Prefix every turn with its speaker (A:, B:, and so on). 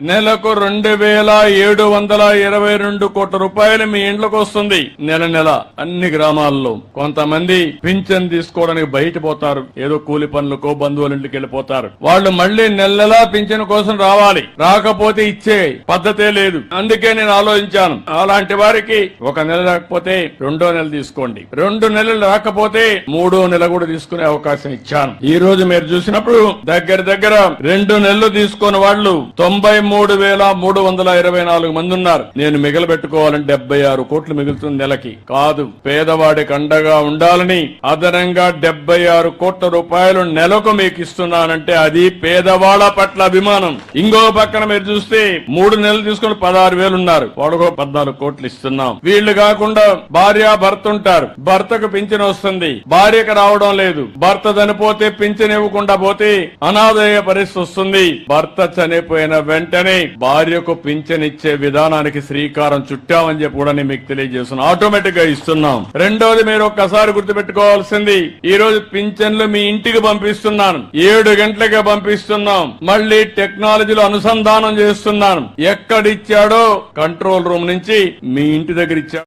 A: నెలకు 2,722 కోట్ల రూపాయలు మీ ఇంట్లోకి వస్తుంది నెల నెల అన్ని గ్రామాల్లో. కొంతమంది పింఛన్ తీసుకోవడానికి బయట పోతారు, ఏదో కూలి పనులకో బంధువుల ఇంటికి వెళ్ళిపోతారు. వాళ్ళు మళ్లీ నెలలా పింఛన్ కోసం రావాలి, రాకపోతే ఇచ్చే పద్ధతే లేదు. అందుకే నేను ఆలోచించాను, అలాంటి వారికి ఒక నెల రాకపోతే 2వ నెల తీసుకోండి, 2 నెలలు రాకపోతే 3వ నెల కూడా తీసుకునే అవకాశం ఇచ్చాను. ఈ రోజు మీరు చూసినప్పుడు దగ్గర 2 నెలలు తీసుకున్న వాళ్ళు 93,324 మంది ఉన్నారు. నేను మిగలబెట్టుకోవాలంటే 76 కోట్లు మిగులుతుంది నెలకి. కాదు, పేదవాడికి అండగా ఉండాలని అదనంగా 76 కోట్ల రూపాయలు నెలకు మీకు ఇస్తున్నానంటే అది పేదవాళ్ల పట్ల అభిమానం. ఇంకో పక్కన మీరు చూస్తే 3 నెలలు తీసుకుని 16,000 ఉన్నారు, వాడుకో 14 కోట్లు ఇస్తున్నాం. వీళ్లు కాకుండా భార్య భర్త ఉంటారు, భర్తకు పింఛన్ వస్తుంది, భార్యకు రావడం లేదు, భర్త చనిపోతే పింఛన్ ఇవ్వకుండా పోతే అనాథయ్యే పరిస్థితి వస్తుంది. భర్త చనిపోయిన వెంటనే భార్యకు పింఛన్ ఇచ్చే విధానానికి శ్రీకారం చుట్టామని చెప్పి కూడా మీకు తెలియజేస్తున్నాం. ఆటోమేటిక్ గా ఇస్తున్నాం. రెండోది మీరు ఒక్కసారి గుర్తుపెట్టుకోవాల్సింది, ఈ రోజు పింఛన్లు మీ ఇంటికి పంపిస్తున్నాను, 7 గంటలకే పంపిస్తున్నాం. మళ్లీ టెక్నాలజీలో అనుసంధానం చేస్తున్నాను. ఎక్కడిచ్చాడో కంట్రోల్ రూమ్ నుంచి మీ ఇంటి దగ్గర ఇచ్చాడు.